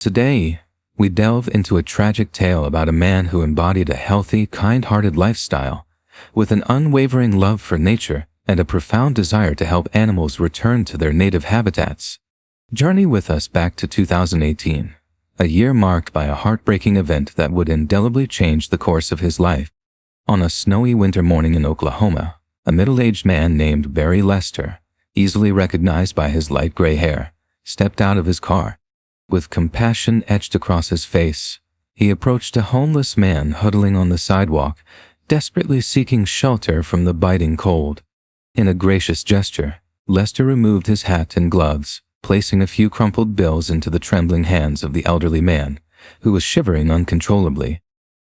Today, we delve into a tragic tale about a man who embodied a healthy, kind-hearted lifestyle, with an unwavering love for nature and a profound desire to help animals return to their native habitats. Journey with us back to 2018, a year marked by a heartbreaking event that would indelibly change the course of his life. On a snowy winter morning in Oklahoma, a middle-aged man named Barry Lester, easily recognized by his light gray hair, stepped out of his car. With compassion etched across his face, he approached a homeless man huddling on the sidewalk, desperately seeking shelter from the biting cold. In a gracious gesture, Lester removed his hat and gloves, placing a few crumpled bills into the trembling hands of the elderly man, who was shivering uncontrollably.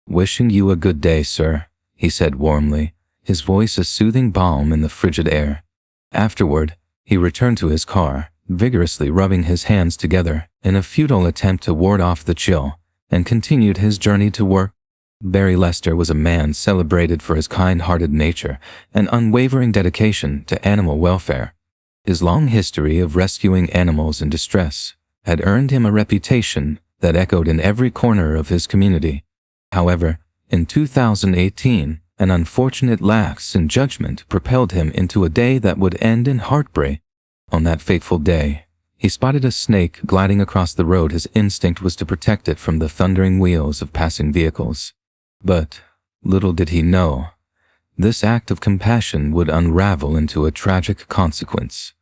"Wishing you a good day, sir," he said warmly, his voice a soothing balm in the frigid air. Afterward, he returned to his car, vigorously rubbing his hands together in a futile attempt to ward off the chill, and continued his journey to work. Barry Lester was a man celebrated for his kind-hearted nature and unwavering dedication to animal welfare. His long history of rescuing animals in distress had earned him a reputation that echoed in every corner of his community. However, in 2018, an unfortunate lapse in judgment propelled him into a day that would end in heartbreak. On that fateful day, he spotted a snake gliding across the road. His instinct was to protect it from the thundering wheels of passing vehicles. But little did he know, this act of compassion would unravel into a tragic consequence,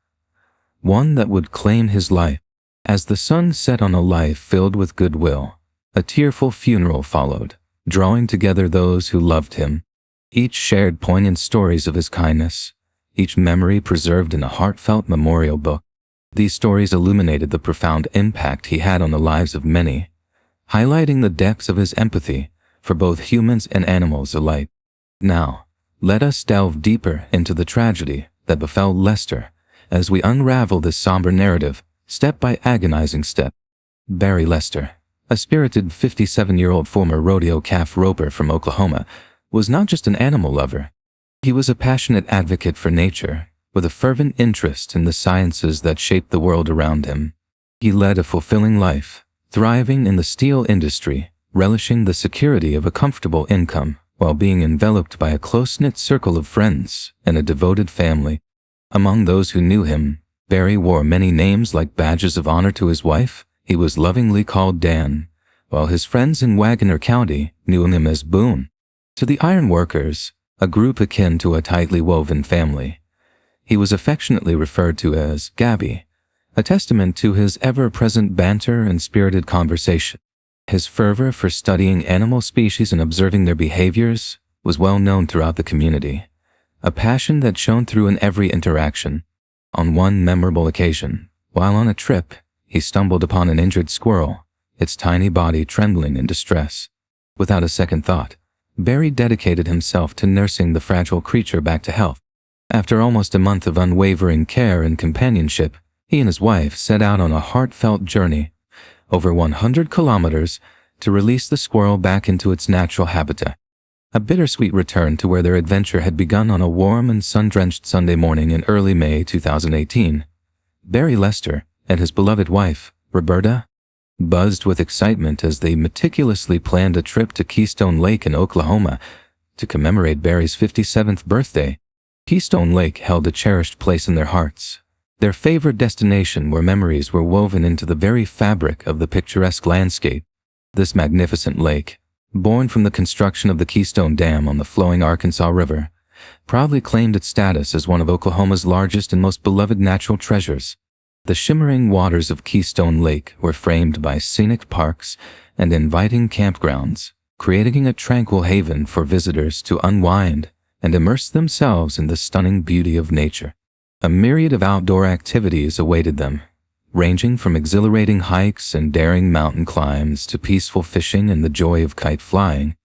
one that would claim his life. As the sun set on a life filled with goodwill, a tearful funeral followed, drawing together those who loved him. Each shared poignant stories of his kindness, each memory preserved in a heartfelt memorial book. These stories illuminated the profound impact he had on the lives of many, highlighting the depths of his empathy for both humans and animals alike. Now, let us delve deeper into the tragedy that befell Lester as we unravel this somber narrative, step by agonizing step. Barry Lester, a spirited 57-year-old former rodeo calf roper from Oklahoma, was not just an animal lover. He was a passionate advocate for nature, with a fervent interest in the sciences that shaped the world around him. He led a fulfilling life, thriving in the steel industry, relishing the security of a comfortable income while being enveloped by a close-knit circle of friends and a devoted family. Among those who knew him, Barry wore many names like badges of honor. To his wife, he was lovingly called Dan, while his friends in Wagoner County knew him as Boone. To the iron workers, a group akin to a tightly woven family, he was affectionately referred to as Gabby, a testament to his ever-present banter and spirited conversation. His fervor for studying animal species and observing their behaviors was well known throughout the community, a passion that shone through in every interaction. On one memorable occasion, while on a trip, he stumbled upon an injured squirrel, its tiny body trembling in distress. Without a second thought, Barry dedicated himself to nursing the fragile creature back to health. After almost a month of unwavering care and companionship, he and his wife set out on a heartfelt journey, over 100 kilometers, to release the squirrel back into its natural habitat. A bittersweet return to where their adventure had begun on a warm and sun-drenched Sunday morning in early May 2018. Barry Lester and his beloved wife, Roberta, buzzed with excitement as they meticulously planned a trip to Keystone Lake in Oklahoma to commemorate Barry's 57th birthday. Keystone Lake held a cherished place in their hearts, their favorite destination where memories were woven into the very fabric of the picturesque landscape. This magnificent lake, born from the construction of the Keystone Dam on the flowing Arkansas River, proudly claimed its status as one of Oklahoma's largest and most beloved natural treasures. The shimmering waters of Keystone Lake were framed by scenic parks and inviting campgrounds, creating a tranquil haven for visitors to unwind and immerse themselves in the stunning beauty of nature. A myriad of outdoor activities awaited them, ranging from exhilarating hikes and daring mountain climbs to peaceful fishing and the joy of kite flying,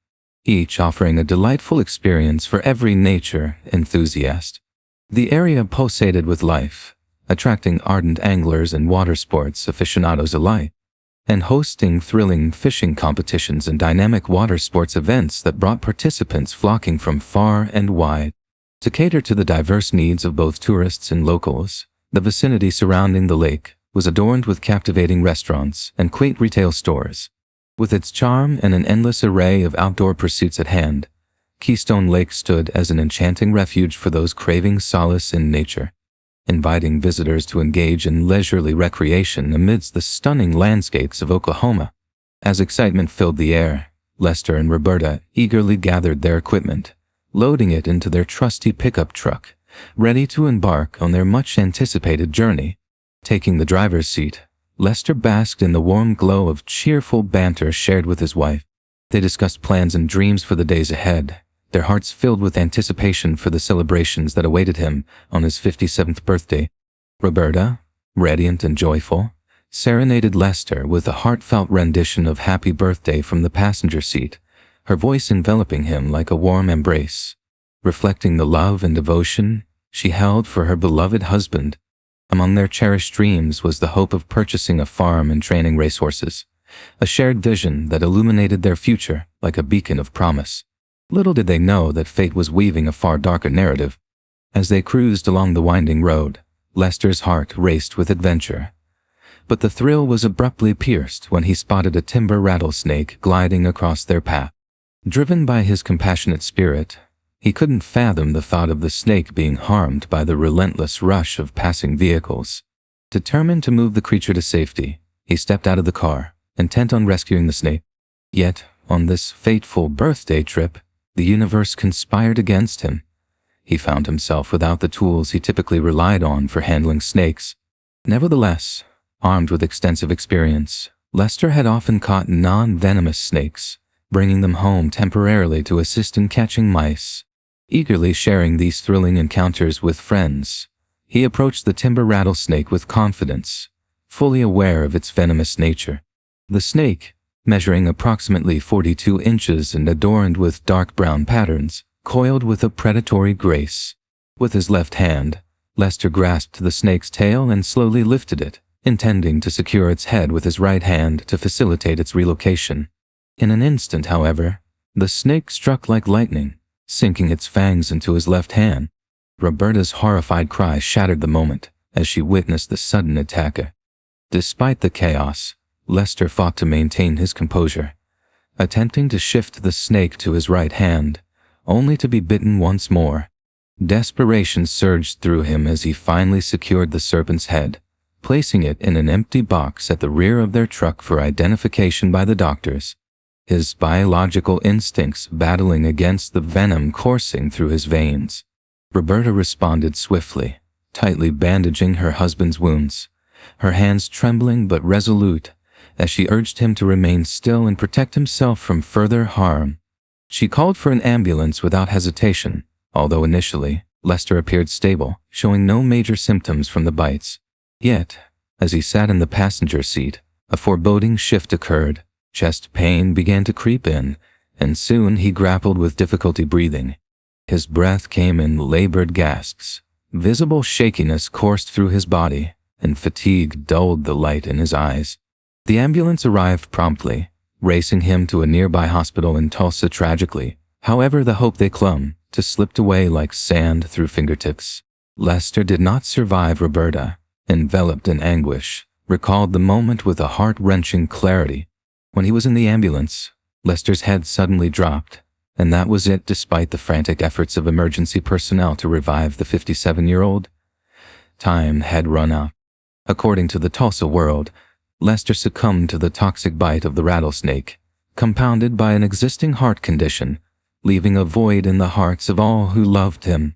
each offering a delightful experience for every nature enthusiast. The area pulsated with life, attracting ardent anglers and water sports aficionados alike, and hosting thrilling fishing competitions and dynamic water sports events that brought participants flocking from far and wide. To cater to the diverse needs of both tourists and locals, the vicinity surrounding the lake was adorned with captivating restaurants and quaint retail stores. With its charm and an endless array of outdoor pursuits at hand, Keystone Lake stood as an enchanting refuge for those craving solace in nature, inviting visitors to engage in leisurely recreation amidst the stunning landscapes of Oklahoma. As excitement filled the air, Lester and Roberta eagerly gathered their equipment, loading it into their trusty pickup truck, ready to embark on their much-anticipated journey. Taking the driver's seat, Lester basked in the warm glow of cheerful banter shared with his wife. They discussed plans and dreams for the days ahead, their hearts filled with anticipation for the celebrations that awaited him on his 57th birthday. Roberta, radiant and joyful, serenaded Lester with a heartfelt rendition of Happy Birthday from the passenger seat, her voice enveloping him like a warm embrace, reflecting the love and devotion she held for her beloved husband. Among their cherished dreams was the hope of purchasing a farm and training racehorses, a shared vision that illuminated their future like a beacon of promise. Little did they know that fate was weaving a far darker narrative. As they cruised along the winding road, Lester's heart raced with adventure. But the thrill was abruptly pierced when he spotted a timber rattlesnake gliding across their path. Driven by his compassionate spirit, he couldn't fathom the thought of the snake being harmed by the relentless rush of passing vehicles. Determined to move the creature to safety, he stepped out of the car, intent on rescuing the snake. Yet, on this fateful birthday trip, the universe conspired against him. He found himself without the tools he typically relied on for handling snakes. Nevertheless, armed with extensive experience, Lester had often caught non-venomous snakes, bringing them home temporarily to assist in catching mice. Eagerly sharing these thrilling encounters with friends, he approached the timber rattlesnake with confidence, fully aware of its venomous nature. The snake, measuring approximately 42 inches and adorned with dark brown patterns, coiled with a predatory grace. With his left hand, Lester grasped the snake's tail and slowly lifted it, intending to secure its head with his right hand to facilitate its relocation. In an instant, however, the snake struck like lightning, sinking its fangs into his left hand. Roberta's horrified cry shattered the moment as she witnessed the sudden attacker. Despite the chaos, Lester fought to maintain his composure, attempting to shift the snake to his right hand, only to be bitten once more. Desperation surged through him as he finally secured the serpent's head, placing it in an empty box at the rear of their truck for identification by the doctors. His biological instincts battling against the venom coursing through his veins. Roberta responded swiftly, tightly bandaging her husband's wounds, her hands trembling but resolute as she urged him to remain still and protect himself from further harm. She called for an ambulance without hesitation, although initially, Lester appeared stable, showing no major symptoms from the bites. Yet, as he sat in the passenger seat, a foreboding shift occurred. Chest pain began to creep in, and soon he grappled with difficulty breathing. His breath came in labored gasps. Visible shakiness coursed through his body, and fatigue dulled the light in his eyes. The ambulance arrived promptly, racing him to a nearby hospital in Tulsa tragically. However, the hope they clung to slipped away like sand through fingertips. Lester did not survive. Roberta, enveloped in anguish, recalled the moment with a heart-wrenching clarity. When he was in the ambulance, Lester's head suddenly dropped, and that was it despite the frantic efforts of emergency personnel to revive the 57-year-old. Time had run out. According to the Tulsa World, Lester succumbed to the toxic bite of the rattlesnake, compounded by an existing heart condition, leaving a void in the hearts of all who loved him.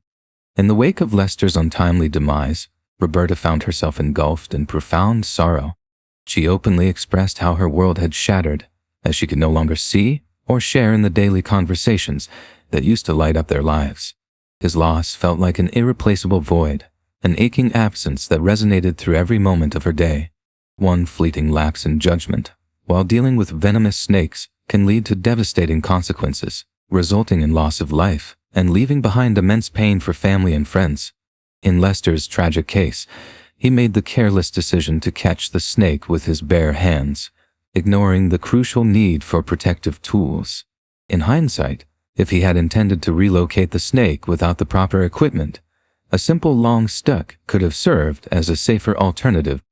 In the wake of Lester's untimely demise, Roberta found herself engulfed in profound sorrow. She openly expressed how her world had shattered, as she could no longer see or share in the daily conversations that used to light up their lives. His loss felt like an irreplaceable void, an aching absence that resonated through every moment of her day. One fleeting lapse in judgment, while dealing with venomous snakes, can lead to devastating consequences, resulting in loss of life and leaving behind immense pain for family and friends. In Lester's tragic case, he made the careless decision to catch the snake with his bare hands, ignoring the crucial need for protective tools. In hindsight, if he had intended to relocate the snake without the proper equipment, a simple long stick could have served as a safer alternative.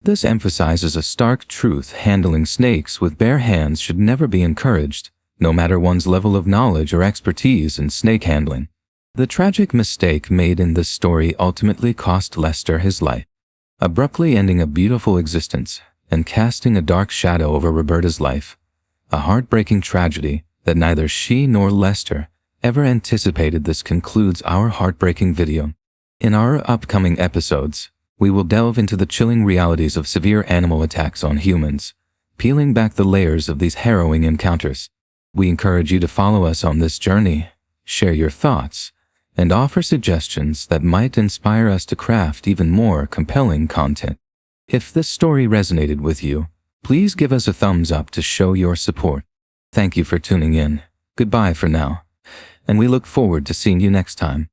This emphasizes a stark truth: handling snakes with bare hands should never be encouraged, no matter one's level of knowledge or expertise in snake handling. The tragic mistake made in this story ultimately cost Lester his life, abruptly ending a beautiful existence and casting a dark shadow over Roberta's life. A heartbreaking tragedy that neither she nor Lester ever anticipated. This concludes our heartbreaking video. In our upcoming episodes, we will delve into the chilling realities of severe animal attacks on humans, peeling back the layers of these harrowing encounters. We encourage you to follow us on this journey, share your thoughts, and offer suggestions that might inspire us to craft even more compelling content. If this story resonated with you, please give us a thumbs up to show your support. Thank you for tuning in. Goodbye for now, and we look forward to seeing you next time.